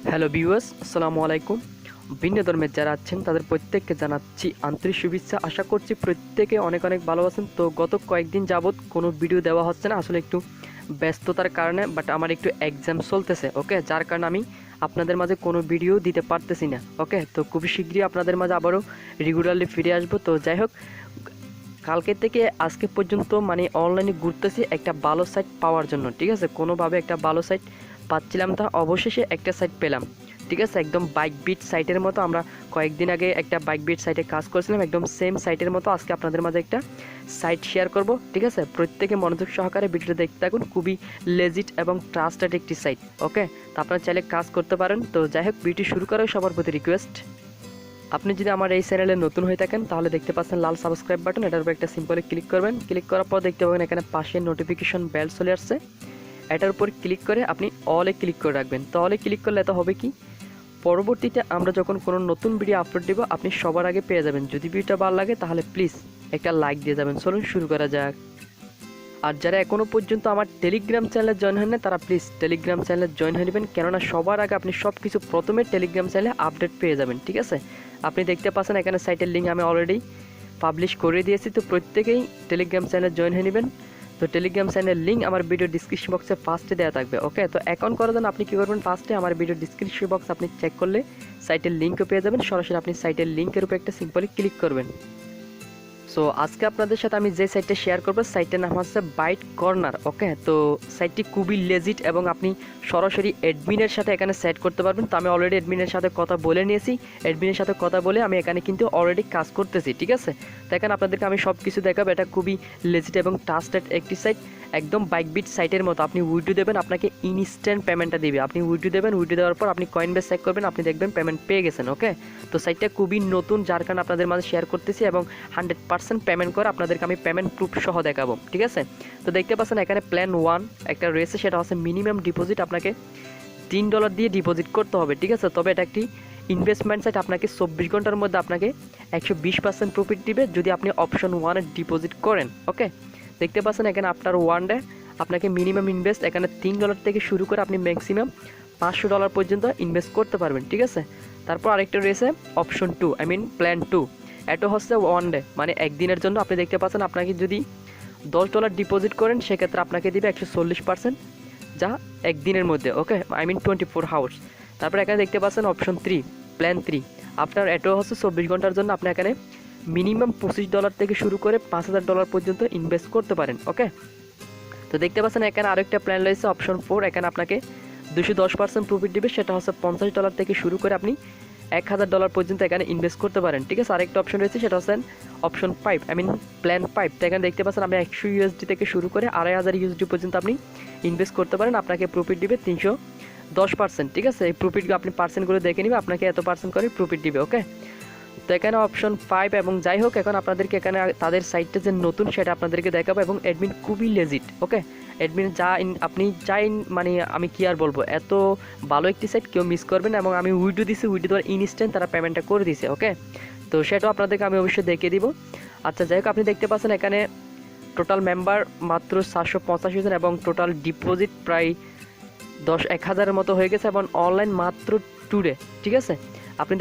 Hello viewers, আসসালামু আলাইকুম। ভিন্ন ধর্মের যারা আছেন তাদের প্রত্যেককে জানাচ্ছি আন্তরিক শুভেচ্ছা। আশা করছি প্রত্যেকে অনেক অনেক ভালো আছেন। তো গত কয়েকদিন যাবৎ কোনো ভিডিও দেওয়া হচ্ছে না, আসলে একটু ব্যস্ততার কারণে, বাট আমার একটু এক্সাম চলতেছে, ওকে, যার কারণে আমি আপনাদের মাঝে কোনো ভিডিও দিতে পারতেছি না, ওকে। তো খুবই শীঘ্রই আপনাদের মাঝে আবারও রেগুলারলি ফিরে আসবো। তো যাই হোক, কালকে থেকে আজকে পর্যন্ত মানে অনলাইনে ঘুরতেছি একটা ভালো সাইট পাওয়ার জন্য, ঠিক আছে। কোনোভাবে একটা ভালো সাইট পাচ্ছিলাম না, অবশেষে একটা সাইট পেলাম, ঠিক আছে। একদম বাইক বিট সাইটের মতো আমরা কয়েকদিন আগে একটা বাইক বিট সাইটে কাজ করেছিলাম, একদম সেম সাইটের মতো আজকে আপনাদের মাঝে একটা সাইট শেয়ার করব, ঠিক আছে। প্রত্যেকে মনোযোগ সহকারে ভিডিওটা দেখতে থাকুন। খুবই লেজিট এবং ট্রাস্টেড একটি সাইট, ওকে। তো আপনারা চাইলে কাজ করতে পারেন। তো যাই হোক, ভিডিও শুরু করার সবার প্রতি রিকোয়েস্ট, আপনি যদি আমার এই চ্যানেলে নতুন হয়ে থাকেন তাহলে দেখতে পাচ্ছেন লাল সাবস্ক্রাইব বাটন, এটার উপর একটা সিম্পলি ক্লিক করবেন। ক্লিক করার পর দেখতে পাবেন এখানে পাশে নোটিফিকেশন বেল চলে আসছে, এটার উপর ক্লিক করে আপনি অলে ক্লিক করে রাখবেন। তো অলে ক্লিক করলে এত হবে কি, পরবর্তীতে আমরা যখন কোনো নতুন ভিডিও আপলোড দিব আপনি সবার আগে পেয়ে যাবেন। যদি ভিডিওটা ভালো লাগে তাহলে প্লিজ একটা লাইক দিয়ে যাবেন। চলুন শুরু করা যাক। আর যারা এখনও পর্যন্ত আমার টেলিগ্রাম চ্যানেলে জয়েন হন না তারা প্লিজ টেলিগ্রাম চ্যানেলে জয়েন হয়ে নেবেন, কেননা সবার আগে আপনি সব কিছু প্রথমে টেলিগ্রাম চ্যানেলে আপডেট পেয়ে যাবেন, ঠিক আছে। আপনি দেখতে পাচ্ছেন এখানে সাইটের লিঙ্ক আমি অলরেডি পাবলিশ করে দিয়েছি, তো প্রত্যেকেই টেলিগ্রাম চ্যানেলে জয়েন হয়ে নেবেন। তো টেলিগ্রাম চ্যানেলের লিঙ্ক আমার ভিডিও ডিসক্রিপশন বক্সে ফার্স্টে দেওয়া থাকবে, ওকে। তো অ্যাকাউন্ট করার জন্য আপনি কী করবেন, ফার্স্টে আমার ভিডিও ডিসক্রিপশন বক্স আপনি চেক করলে সাইটের লিঙ্কও পেয়ে যাবেন। সরাসরি আপনি সাইটের লিঙ্কের উপর একটা সিম্পলি ক্লিক করবেন। সো আজকে আপনাদের সাথে আমি যে সাইটটা শেয়ার করবো সাইটের নাম হচ্ছে বাইট কর্নার, ওকে। তো সাইটটি খুবই লেজিট এবং আপনি সরাসরি অ্যাডমিনের সাথে এখানে সেট করতে পারবেন। তো আমি অলরেডি অ্যাডমিনের সাথে কথা বলে নিয়েছি, অ্যাডমিনের সাথে কথা বলে আমি এখানে কিন্তু অলরেডি কাজ করতেছি, ঠিক আছে। তো এখানে আপনাদেরকে আমি সব কিছু দেখাবো। এটা খুবই লেজিট এবং ট্রাস্টেড একটি সাইট, একদম বাইক বিট সাইটের মতো। আপনি উইড্রো দেবেন, আপনাকে ইনস্ট্যান্ট পেমেন্টটা দিবে। আপনি উইড্রো দেবেন, উইড্রো দেওয়ার পর আপনি কয়েন বেস চেক করবেন, আপনি দেখবেন পেমেন্ট পেয়ে গেছেন, ওকে। তো সাইটটা খুবই নতুন, যার কারণে আপনাদের মাঝে শেয়ার করতেছি এবং 100% পেমেন্ট করে আপনাদেরকে আমি পেমেন্ট প্রুফ সহ দেখাবো, ঠিক আছে। তো দেখতে পাচ্ছেন এখানে প্ল্যান 1 একটা রয়েছে, সেটা হচ্ছে মিনিমাম ডিপোজিট আপনাকে $3 দিয়ে ডিপোজিট করতে হবে, ঠিক আছে। তবে এটা একটি ইনভেস্টমেন্ট সাইট, আপনাকে 24 ঘন্টার মধ্যে আপনাকে 120% প্রফিট দিবে যদি আপনি অপশন 1 ডিপোজিট করেন, ওকে। দেখতে পাচ্ছেন এখানে আফটার 1 ডে আপনাকে মিনিমাম ইনভেস্ট এখানে $3 থেকে শুরু করে আপনি ম্যাক্সিমাম $500 পর্যন্ত ইনভেস্ট করতে পারবেন, ঠিক আছে। তারপর আরেকটা রয়েছে অপশন 2, প্ল্যান 2। এটা হচ্ছে 1 ডে, মানে একদিনের জন্য। আপনি দেখতে পাচ্ছেন আপনাকে যদি $10 ডিপোজিট করেন সেক্ষেত্রে আপনাকে দিবে 140%, যা একদিনের মধ্যে, ওকে, 24 আওয়ার্স। তারপর এখানে দেখতে পাচ্ছেন অপশন 3, প্ল্যান 3। আপনার এটাও হচ্ছে 24 ঘন্টার জন্য। আপনি এখানে মিনিমাম $25 থেকে শুরু করে $5000 পর্যন্ত ইনভেস্ট করতে পারেন, ওকে। তো দেখতে পাচ্ছেন এখানে আরেকটা প্ল্যান রয়েছে অপশন 4, এখানে আপনাকে 210% প্রফিট দিবে, সেটা হচ্ছে $50 থেকে শুরু করে আপনি $1000 পর্যন্ত এখানে ইনভেস্ট করতে পারেন, ঠিক আছে। আরেকটা অপশন রয়েছে সেটা হচ্ছে অপশন 5, প্ল্যান 5। তো এখানে দেখতে পাচ্ছেন আপনি 100 USD থেকে শুরু করে 2500 USD পর্যন্ত আপনি ইনভেস্ট করতে পারেন। আপনাকে প্রফিট দিবে 310%, ঠিক আছে। এই প্রফিটগুলো আপনি পার্সেন্টগুলো দেখে নিবে, আপনাকে এত পার্সেন্ট করে প্রফিট দিবে, ওকে। তো এখানে অপশন 5 এবং যাই হোক, এখন আপনাদেরকে এখানে তাদের সাইটটা যে নতুন সেটা আপনাদেরকে দেখাবো এবং অ্যাডমিন খুবই লেজিট, ওকে। অ্যাডমিন আপনি মানে আমি কি আর বলবো, এত ভালো একটি সাইট কেউ মিস করবেন না। এবং আমি উইড্রো দিছি, উইড্রো দেওয়ার ইনস্ট্যান্ট তারা পেমেন্টটা করে দিছে, ওকে। তো সেটাও আপনাদেরকে আমি অবশ্যই দেখিয়ে দিব। আচ্ছা যাই হোক, আপনি দেখতে পাচ্ছেন এখানে টোটাল মেম্বার মাত্র 785 জন এবং টোটাল ডিপোজিট প্রায় 10,000-1,000-এর মতো হয়ে গেছে এবং অনলাইন মাত্র 2 ডে, ঠিক আছে। আপনি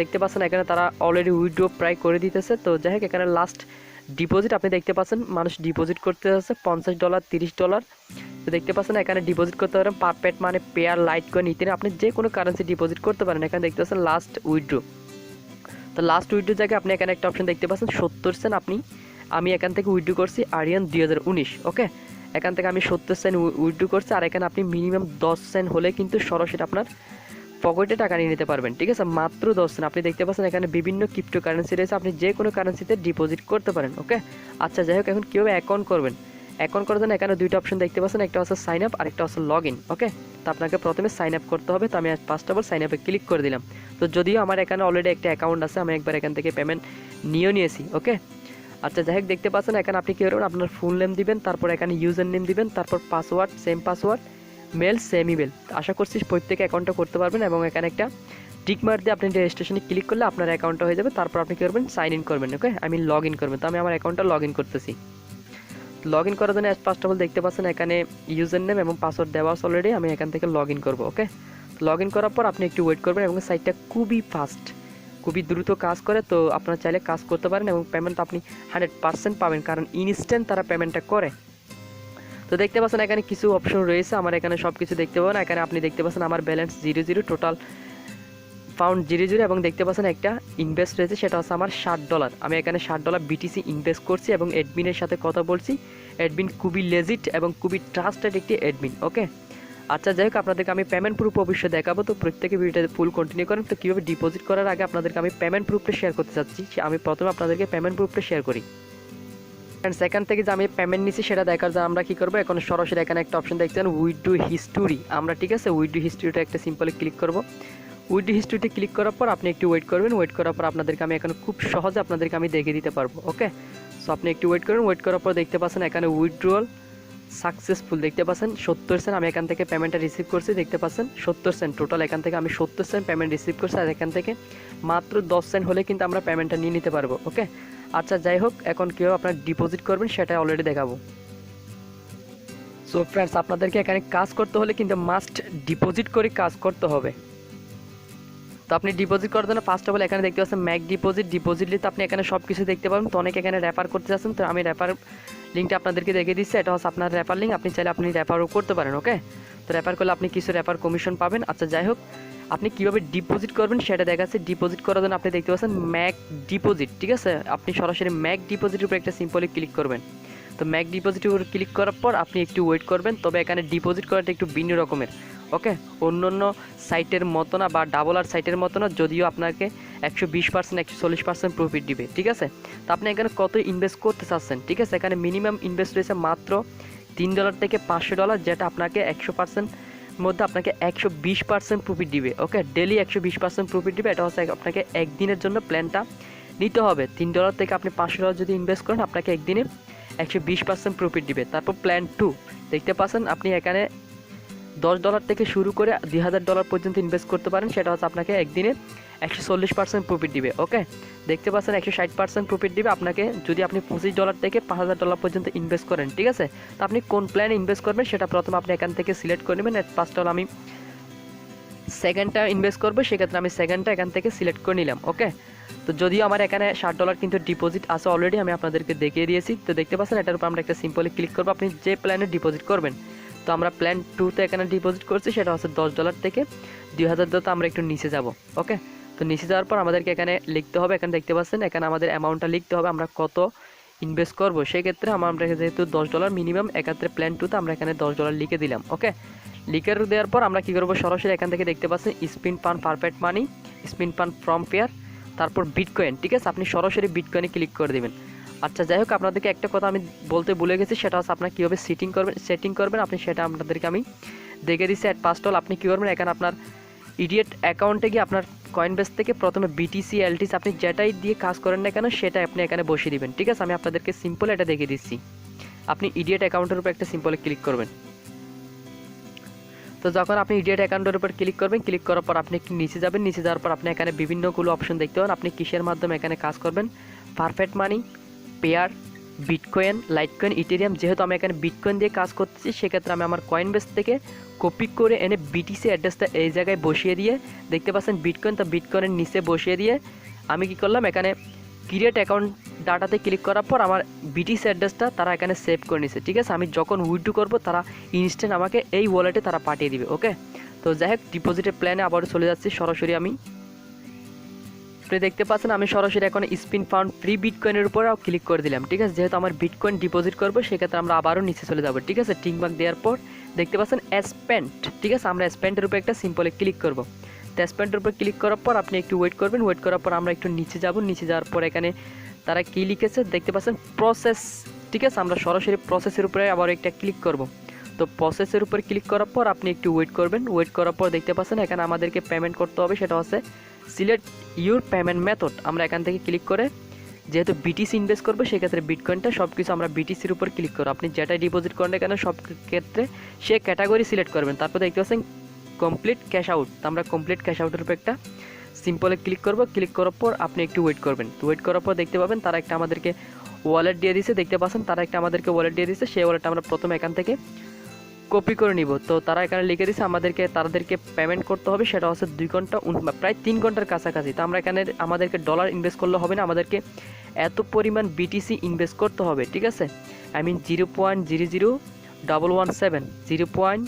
দেখতে পাচ্ছেন এখানে তারা অলরেডি উইথড্র প্রায় করে দিতেছে। তো যাই হোক, এখানে লাস্ট ডিপোজিট আপনি দেখতে পাচ্ছেন মানুষ ডিপোজিট করতে আছে $50, $30। তো দেখতে পাচ্ছেন এখানে ডিপোজিট করতে পারেন পারপেট, মানে পেয়ার, লাইট কয়েন, ইত্যাদি আপনি যে কোনো কারেন্সি ডিপোজিট করতে পারেন। এখানে দেখতে পাচ্ছেন লাস্ট উইথড্র। তো লাস্ট উইথড্র জায়গায় আপনি এখানে একটা অপশন দেখতে পাচ্ছেন 70 সেন্ট। আমি এখান থেকে উইথড্র করছি আরিয়ান 2019, ওকে। এখান থেকে আমি 70 সেন্ট উইথড্র করছি। আর এখানে আপনি মিনিমাম 10 সেন্ট হলে কিন্তু সরাসরি আপনার পকেটে টাকা নিয়ে নিতে পারবেন, ঠিক আছে, মাত্র 10 সেন্ট। আপনি দেখতে পাচ্ছেন এখানে বিভিন্ন ক্রিপ্টো কারেন্সি রয়েছে, আপনি যে কোনো কারেন্সিতে ডিপোজিট করতে পারেন, ওকে। আচ্ছা যাই হোক, এখন কীভাবে অ্যাকাউন্ট করবেন, অ্যাকাউন্ট করার জন্য এখানে দুইটা অপশন দেখতে পাচ্ছেন, একটা হচ্ছে সাইন আপ আর একটা হচ্ছে লগ ইন, ওকে। তো আপনাকে প্রথমে সাইন আপ করতে হবে। তো আমি ফার্স্ট অফ অল সাইন আপে ক্লিক করে দিলাম। তো যদিও আমার এখানে অলরেডি একটা অ্যাকাউন্ট আছে, আমি একবার এখান থেকে পেমেন্ট নিয়েছি, ওকে। আচ্ছা যাই হোক, দেখতে পাচ্ছেন এখানে আপনি কী করবেন, আপনার ফুল নেম দিবেন, তারপর এখানে ইউজার নেম দিবেন, তারপর password same password, mail same email. আশা করছি প্রত্যেকে অ্যাকাউন্টটা করতে পারবেন এবং এখানে একটা টিক মার দিয়ে আপনি রেজিস্ট্রেশনে ক্লিক করলে আপনার অ্যাকাউন্টটা হয়ে যাবে। তারপর আপনি কী করবেন, সাইন ইন করবেন, ওকে, লগ ইন করবেন। তো আমি আমার অ্যাকাউন্টটা লগ ইন করতেছি। লগ ইন করার জন্য ফার্স্ট অফ অল দেখতে পাচ্ছেন এখানে ইউজার নেম এবং পাসওয়ার্ড দেওয়া আছে অলরেডি, আমি এখান থেকে লগ ইন করবো, ওকে। লগ ইন করার পর আপনি একটু ওয়েট করবেন এবং সাইটটা খুবই ফাস্ট, খুবই দ্রুত কাজ করে। তো আপনারা চাইলে কাজ করতে পারেন এবং পেমেন্ট আপনি 100% পাবেন, কারণ ইনস্ট্যান্ট তারা পেমেন্টটা করে। তো দেখতে পাচ্ছেন এখানে কিছু অপশন রয়েছে, আমার এখানে সব কিছু দেখতে পাবেন। এখানে আপনি দেখতে পাচ্ছেন আমার ব্যালেন্স 0 টোটাল ফাউন্ড 0 এবং দেখতে পাচ্ছেন একটা ইনভেস্ট রয়েছে, সেটা হচ্ছে আমার $60। আমি এখানে $60 বিটিসি ইনভেস্ট করছি এবং অ্যাডমিনের সাথে কথা বলছি। অ্যাডমিন খুবই লেজিট এবং খুবই ট্রাস্টেড একটি অ্যাডমিন। ওকে, আচ্ছা যাই হোক, আপনাদেরকে আমি পেমেন্ট প্রুফ অবশ্যই দেখাবো। তো প্রত্যেকে ভিডিওটা ফুল কন্টিনিউ করেন। তো কীভাবে ডিপোজিট করার আগে আপনাদেরকে আমি পেমেন্ট প্রুফটা শেয়ার করতে চাচ্ছি। আমি প্রথমে আপনাদেরকে পেমেন্ট প্রুফটা শেয়ার করি। অ্যান্ড সেখান থেকে যে আমি পেমেন্ট নিচ্ছি সেটা দেখার জন্য আমরা কী করবো, এখন সরাসরি এখানে একটা অপশন দেখছেন উইথড্র হিস্টোরি। আমরা ঠিক আছে উইথড্র হিস্টোরিটা একটা সিম্পলি ক্লিক করবো। উইথড্র হিস্টোরিতে ক্লিক করার পর আপনি একটু ওয়েট করবেন। ওয়েট করার পর আপনাদেরকে আমি এখন খুব সহজে আপনাদেরকে আমি দেখিয়ে দিতে পারবো। ওকে, সো আপনি একটু ওয়েট করুন। ওয়েট করার পর দেখতে পাচ্ছেন এখানে উইথড্রল সাকসেসফুল, দেখতে পাচ্ছেন 70 সেন্ট আমি এখান থেকে পেমেন্টটা রিসিভ করছি। দেখতে পাচ্ছেন 70 সেন্ট টোটাল, এখান থেকে আমি 70 সেন্ট পেমেন্ট রিসিভ করছি। আর এখান থেকে মাত্র 10 সেন্ট হলে কিন্তু আমরা পেমেন্টটা নিয়ে নিতে পারবো। ওকে, আচ্ছা যাই হোক, এখন কীভাবে আপনারা ডিপোজিট করবেন সেটা অলরেডি দেখাবো। সো ফ্রেন্ডস, আপনাদেরকে এখানে কাজ করতে হলে কিন্তু মাস্ট ডিপোজিট করে কাজ করতে হবে। তো আপনি ডিপোজিট করার জন্য ফার্স্ট অফ অল এখানে দেখতে পাচ্ছেন ম্যাক ডিপোজিট লিতে আপনি এখানে সব কিছু দেখতে পাবেন। তো অনেকে এখানে রেফার করতে চাচ্ছেন, তো আমি রেফার লিঙ্কটা আপনাদেরকে দেখিয়ে দিচ্ছি। এটা হচ্ছে আপনার রেফার লিঙ্ক, আপনি চাইলে আপনি রেফারও করতে পারেন। ওকে, তো রেফার করলে আপনি কিছু রেফার কমিশন পাবেন। আচ্ছা যাই হোক, আপনি কীভাবে ডিপোজিট করবেন সেটা দেখাচ্ছে। ডিপোজিট করার জন্য আপনি দেখতে পাচ্ছেন ম্যাক ডিপোজিট, ঠিক আছে। আপনি সরাসরি ম্যাক ডিপোজিটের উপর একটা সিম্পলি ক্লিক করবেন। তো ম্যাক ডিপোজিটের উপর ক্লিক করার পর আপনি একটু ওয়েট করবেন। তবে এখানে ডিপোজিট করাটা একটু ভিন্ন রকমের। ওকে, অন্য অন্য সাইটের মতো না বা ডাবল আর সাইটের মতো না, যদিও আপনাকে 120% 140% প্রফিট দিবে, ঠিক আছে। তো আপনি এখানে কত ইনভেস্ট করতে চাচ্ছেন, ঠিক আছে। এখানে মিনিমাম ইনভেস্ট রয়েছে মাত্র $3 থেকে $500, যেটা আপনাকে 100% মধ্যে আপনাকে 120% প্রফিট দিবে। ওকে, ডেলি 120% প্রফিট দিবে। এটা হচ্ছে আপনাকে একদিনের জন্য প্ল্যানটা নিতে হবে। $3 থেকে আপনি $500 যদি ইনভেস্ট করেন আপনাকে একদিনে 120% প্রফিট দিবে। তারপর প্ল্যান 2 দেখতে পাচ্ছেন, আপনি এখানে $10 থেকে শুরু করে $2000 পর্যন্ত ইনভেস্ট করতে পারেন। সেটা হচ্ছে আপনাকে একদিনে 140% প্রফিট দিবে। ওকে, দেখতে পাচ্ছেন 160% প্রফিট দিবে আপনাকে যদি আপনি $25 থেকে $5000 পর্যন্ত ইনভেস্ট করেন, ঠিক আছে। তো আপনি কোন প্ল্যানে ইনভেস্ট করবেন সেটা প্রথমে আপনি এখান থেকে সিলেক্ট করে নেবেন। ফার্স্ট অল আমি সেকেন্ডটা ইনভেস্ট করবো, সেক্ষেত্রে আমি সেকেন্ডটা এখান থেকে সিলেক্ট করে নিলাম। ওকে, তো যদিও আমার এখানে $60 কিন্তু ডিপোজিট আছে অলরেডি, আমি আপনাদেরকে দেখিয়ে দিয়েছি। তো দেখতে পাচ্ছেন এটার উপর আমরা একটা সিম্পলি ক্লিক করবো, আপনি যে প্ল্যানে ডিপোজিট করবেন। তো আমরা প্ল্যান 2তে এখানে ডিপোজিট করছি, সেটা হচ্ছে $10 থেকে $2000। তো আমরা একটু নিচে যাব। ওকে, তো নিচে যাওয়ার পর আমাদেরকে এখানে লিখতে হবে, এখানে দেখতে পাচ্ছেন এখানে আমাদের অ্যামাউন্টটা লিখতে হবে, আমরা কত ইনভেস্ট করবো। সেক্ষেত্রে আমরা যেহেতু $10 মিনিমাম, এক্ষেত্রে প্ল্যান 2তে আমরা এখানে $10 লিখে দিলাম। ওকে, লিখে দেওয়ার পর আমরা কী করবো, সরাসরি এখান থেকে দেখতে পাচ্ছেন স্পিন পান পারফেক্ট মানি, স্পিন পান ফ্রম পেয়ার, তারপর বিটকয়েন, ঠিক আছে। আপনি সরাসরি বিটকয়েনে ক্লিক করে দেবেন। আচ্ছা যাই হোক, আপনাদেরকে একটা কথা আমি বলতে ভুলে গেছি, সেটা হচ্ছে আপনার কীভাবে সেটিং করবেন আপনি সেটা আপনাদেরকে আমি দেখে দিচ্ছি। অ্যাট ফার্স্ট অল আপনি কী করবেন, এখানে আপনার ইডিয়েট অ্যাকাউন্টে গিয়ে আপনার কয়েনবেস থেকে প্রথমে বিটিসি এলটিসি আপনি যেটাই দিয়ে কাজ করেন না কেন সেটা আপনি এখানে বসিয়ে দিবেন, ঠিক আছে। আমি আপনাদেরকে সিম্পল এটা দেখে দিচ্ছি। আপনি ইডিয়েট অ্যাকাউন্টের উপর একটা সিম্পলে ক্লিক করবেন। তো যখন আপনি ইডিয়েট অ্যাকাউন্টের উপর ক্লিক করবেন, ক্লিক করার পর আপনি একটু নিচে যাবেন। নিচে যাওয়ার পর আপনি এখানে বিভিন্নগুলো অপশন দেখতে পাবেন। আপনি কিসের মাধ্যমে এখানে কাজ করবেন, পারফেক্ট মানি, পেয়ার, বিটকয়েন, লাইটকয়েন, ইথেরিয়াম। যেহেতু আমি এখানে বিটকয়েন দিয়ে কাজ করতেছি, সেক্ষেত্রে আমি আমার কয়েনবেস থেকে কপি করে এনে বিটিসি অ্যাড্রেসটা এই জায়গায় বসিয়ে দিয়ে, দেখতে পাচ্ছেন বিটকয়েন, তো বিটকয়েনের নিচে বসিয়ে দিয়ে আমি কি করলাম, এখানে ক্রিয়েট অ্যাকাউন্ট ডাটাতে ক্লিক করার পর আমার বিটিসি অ্যাড্রেসটা তারা এখানে সেভ করে নিছে, ঠিক আছে। আমি যখন উইথড্র করবো তারা ইনস্ট্যান্ট আমাকে এই ওয়ালেটে তারা পাঠিয়ে দিবে। ওকে, তো যাই হোক, ডিপোজিটের প্ল্যানে আবারও চলে যাচ্ছি সরাসরি। আপনি দেখতে পাচ্ছেন আমি সরাসরি এখন স্পিন ফাউন্ড ফ্রি বিটকয়েনের উপর ক্লিক করে দিলাম, ঠিক আছে। যেহেতু আমার বিটকয়েন ডিপোজিট করবো, সেক্ষেত্রে আমরা আবারও নিচে চলে যাবো, ঠিক আছে। টিক মার্ক দেওয়ার পর দেখতে পাচ্ছেন স্পেন্ট, ঠিক আছে। আমরা স্পেন্টের উপর একটা সিম্পলে ক্লিক করবো। তো স্পেন্টের উপর ক্লিক করার পর আপনি একটু ওয়েট করবেন। ওয়েট করার পর আমরা একটু নিচে যাব। নিচে যাওয়ার পর এখানে তারা কী লিখেছে দেখতে পাচ্ছেন প্রসেস, ঠিক আছে। আমরা সরাসরি প্রসেসের উপরে আবার একটা ক্লিক করব। তো প্রসেসের উপর ক্লিক করার পর আপনি একটু ওয়েট করবেন। ওয়েট করার পর দেখতে পাচ্ছেন এখানে আমাদেরকে পেমেন্ট করতে হবে, সেটা হচ্ছে সিলেক্ট ইউর পেমেন্ট মেথড। আমরা এখান থেকে ক্লিক করে যেহেতু বিটিসি ইনভেস্ট করবো, সেক্ষেত্রে বিটকয়েনটা সব কিছু আমরা বিটিসির উপর ক্লিক করবো। আপনি যেটাই ডিপোজিট করেন না কেন সব ক্ষেত্রে সে ক্যাটাগরি সিলেক্ট করবেন। তারপর দেখতে পাচ্ছেন কমপ্লিট ক্যাশ আউট। তো আমরা কমপ্লিট ক্যাশ আউটের উপর একটা সিম্পলে ক্লিক করব। ক্লিক করার পর আপনি একটু ওয়েট করবেন। তো ওয়েট করার পর দেখতে পাবেন তারা একটা আমাদেরকে ওয়ালেট দিয়ে দিয়েছে, দেখতে পাচ্ছেন তারা একটা আমাদেরকে ওয়ালেট দিয়ে দিয়েছে। সেই ওয়ালেটটা আমরা প্রথমে এখান থেকে কপি করে নিব। তো তারা এখানে লিখে দিয়েছে তাদেরকে পেমেন্ট করতে হবে, সেটা হচ্ছে 2 ঘন্টা প্রায় 3 ঘন্টার কাছাকাছি। তো আমরা এখানে আমাদেরকে ডলার ইনভেস্ট করলে হবে না, আমাদেরকে এত পরিমাণ বিটিসি ইনভেস্ট করতে হবে, ঠিক আছে। আই মিন 0.00117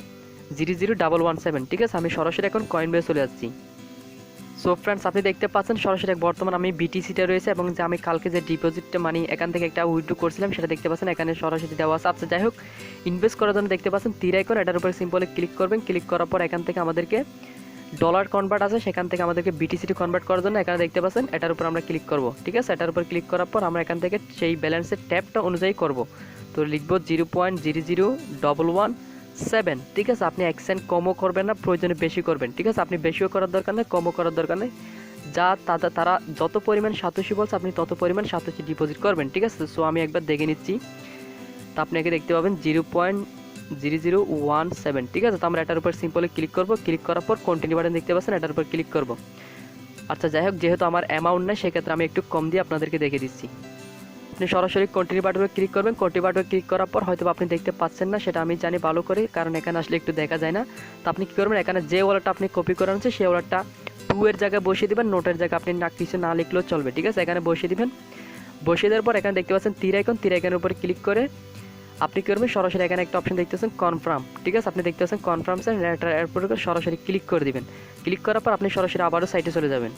0.00117, ঠিক আছে। আমি সরাসরি এখন কয়েন বেসে চলে যাচ্ছি। সো ফ্রেন্ডস, আপনি দেখতে পাচ্ছেন সরাসরি বর্তমান আমি বিটিসিটা রয়েছে এবং যে আমি কালকে যে ডিপোজিটটা মানি এখান থেকে একটা উইথড্র করছিলাম সেটা দেখতে পাচ্ছেন এখানে সরাসরি দেওয়া আছে। আচ্ছা যাই হোক, ইনভেস্ট করার জন্য দেখতে পাচ্ছেন তীর আইকন, এটার উপরে সিম্পলি ক্লিক করবেন। ক্লিক করার পর এখান থেকে আমাদেরকে ডলার কনভার্ট আছে, সেখান থেকে আমাদেরকে বিটিসিটি কনভার্ট করার জন্য এখানে দেখতে পাচ্ছেন এটার উপর আমরা ক্লিক করব, ঠিক আছে। এটার উপর ক্লিক করার পর আমরা এখান থেকে সেই ব্যালেন্সের ট্যাবটা অনুযায়ী করব। তো লিখব 0.00117, ঠিক আছে। আপনি 1 সেন্ট কমও করবেন না, প্রয়োজনে বেশি করবেন, ঠিক আছে। আপনি বেশিও করার দরকার নেই, কমও করার দরকার নেই। তারা যত পরিমাণ সাতোশি বলছে আপনি তত পরিমাণ সাতোশি ডিপোজিট করবেন, ঠিক আছে। সো আমি একবার দেখে নিচ্ছি। তো আপনাকে দেখতে পাবেন 0.0017, ঠিক আছে। তো আমরা এটার উপর সিম্পলি ক্লিক করব। ক্লিক করার পর কন্টিনিউ বাটন দেখতে পাচ্ছেন, এটার উপর ক্লিক করব। আচ্ছা যাই হোক, যেহেতু আমার অ্যামাউন্ট নাই সেক্ষেত্রে আমি একটু কম দিয়ে আপনাদেরকে দেখে দিচ্ছি। আপনি সরাসরি কন্টিনিউ বাটনে ক্লিক করবেন। কন্টিনিউ বাটনে ক্লিক করার পর হয়তো আপনি দেখতে পাচ্ছেন না, সেটা আমি জানি ভালো করে, কারণ এখানে আসলে একটু দেখা যায় না। তো আপনি কী করবেন, এখানে যে ওয়ালেটটা আপনি কপি করে আনছেন সেই ওয়ালেটটা 2 এর জায়গায় বসিয়ে দেবেন, নোটের জায়গায় আপনি কিছু না লিখলেও চলবে, ঠিক আছে। এখানে বসিয়ে দিবেন। বসিয়ে দেওয়ার পর এখানে দেখতে পাচ্ছেন তীর আইকনের উপরে ক্লিক করে আপনি কী করবেন, সরাসরি এখানে একটা অপশন দেখতেছেন কনফার্ম, ঠিক আছে। আপনি দেখতে পাচ্ছেন কনফার্ম স্যার, এরপরে সরাসরি ক্লিক করে দিবেন। ক্লিক করার পর আপনি সরাসরি আবারও সাইটে চলে যাবেন।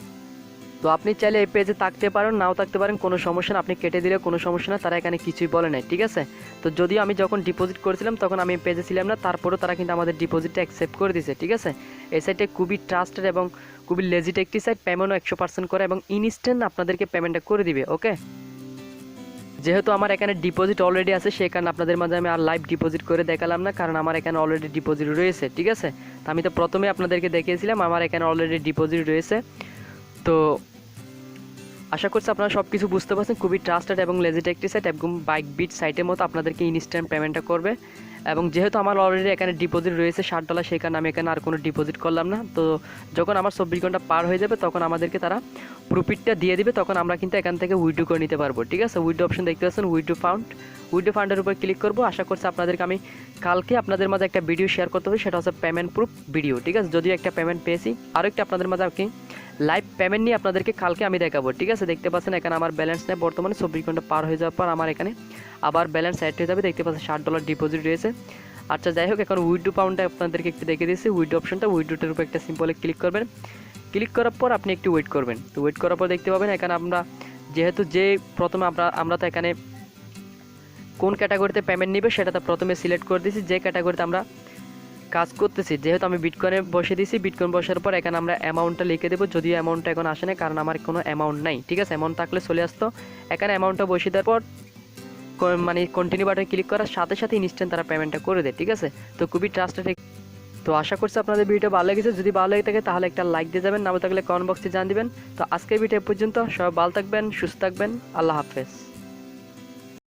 তো আপনি চাইলে এই পেজে থাকতে পারেন, নাও থাকতে পারেন, কোনো সমস্যা না, আপনি কেটে দিলে কোনো সমস্যা না, তারা এখানে কিছুই বলে নাই, ঠিক আছে। তো যদিও আমি যখন ডিপোজিট করেছিলাম তখন আমি পেজে ছিলাম না, তারপরেও তারা কিন্তু আমাদের ডিপোজিটটা অ্যাকসেপ্ট করে দিয়েছে, ঠিক আছে। এই সাইটে খুবই ট্রাস্টেড এবং খুবই লেজিট একটি সাইট, পেমেন্টও 100% করে এবং ইনস্ট্যান্ট আপনাদেরকে পেমেন্টটা করে দিবে, ওকে। যেহেতু আমার এখানে ডিপোজিট অলরেডি আছে সেই কারণে আপনাদের মাঝে আমি আর লাইভ ডিপোজিট করে দেখালাম না, কারণ আমার এখানে অলরেডি ডিপোজিট রয়েছে, ঠিক আছে। তো আমি তো প্রথমে আপনাদেরকে দেখিয়েছিলাম আমার এখানে অলরেডি ডিপোজিট রয়েছে। তো আশা করছি আপনারা সব কিছু বুঝতে পারছেন। খুবই ট্রাস্টেড এবং লেজিট একটি সাইট, এবং বাইক বিট সাইটের মতো আপনাদেরকে ইনস্ট্যান্ট পেমেন্টটা করবে। এবং যেহেতু আমার অলরেডি এখানে ডিপোজিট রয়েছে $60, সেই কারণে আমি এখানে আর কোনো ডিপোজিট করলাম না। তো যখন আমার 24 ঘন্টা পার হয়ে যাবে তখন আমাদেরকে তারা প্রফিটটা দিয়ে দিবে, তখন আমরা কিন্তু এখান থেকে উইথড্র করে নিতে পারবো, ঠিক আছে। উইথড্র অপশন দেখতে পাচ্ছেন, উইথড্র ফান্ডের উপর ক্লিক করবো। আশা করছি আপনাদেরকে আমি কালকে আপনাদের মাঝে একটা ভিডিও শেয়ার করতে হবে, সেটা হচ্ছে পেমেন্ট প্রুফ ভিডিও, ঠিক আছে। যদিও একটা পেমেন্ট পেয়েছি, আরও একটা আপনাদের মাঝে আর কি লাইভ পেমেন্ট নিয়ে আপনাদেরকে কালকে আমি দেখাবো, ঠিক আছে। দেখতে পাচ্ছেন এখানে আমার ব্যালেন্স নেই বর্তমানে, 24 ঘন্টা পার হয়ে যাওয়ার পর আমার এখানে আবার ব্যালেন্স অ্যাড হয়ে যাবে। দেখতে পাচ্ছেন $60 ডিপোজিট রয়েছে। আচ্ছা যাই হোক, এখন উইথড্র ফান্ডটা আপনাদেরকে একটু দেখে দিয়েছি। উইথড্র অপশনটা, উইথড্রটার উপর একটা সিম্পলি ক্লিক করবেন। ক্লিক করার পর আপনি একটু ওয়েট করবেন। তো ওয়েট করার পর দেখতে পাবেন এখানে আমরা যেহেতু প্রথমে আমরা তো এখানে কোন ক্যাটাগরিতে পেমেন্ট নিবে সেটা তো প্রথমে সিলেক্ট করে দিয়েছি, যে ক্যাটাগরিতে আমরা কাজ করতেছি। যেহেতু আমি বিটকয়েনে বসে দিয়েছি, বিটকয়েন বসার পর এখানে আমরা অ্যামাউন্টটা লিখে দেবো, যদিও অ্যামাউন্টটা এখন আসে না কারণ আমার কোনো অ্যামাউন্ট নাই, ঠিক আছে। অ্যামাউন্ট থাকলে চলে আসতো। এখানে অ্যামাউন্টটা বসিয়ে দেওয়ার পর মানে কন্টিনিউ বাটনে ক্লিক করার সাথে সাথে ইনস্ট্যান্ট তারা পেমেন্টটা করে দেয়, ঠিক আছে। তো খুবই ট্রাস্টেড। তো আশা করছি আপনাদের ভিডিওটা ভালো লেগেছে। যদি ভালো লেগে থাকে তাহলে একটা লাইক দিয়ে যাবেন, না থাকলে কমেন্ট বক্সে জানিয়ে দিবেন। তো আজকের ভিডিও পর্যন্ত, সবাই ভালো থাকবেন, সুস্থ থাকবেন, আল্লাহ হাফেজ।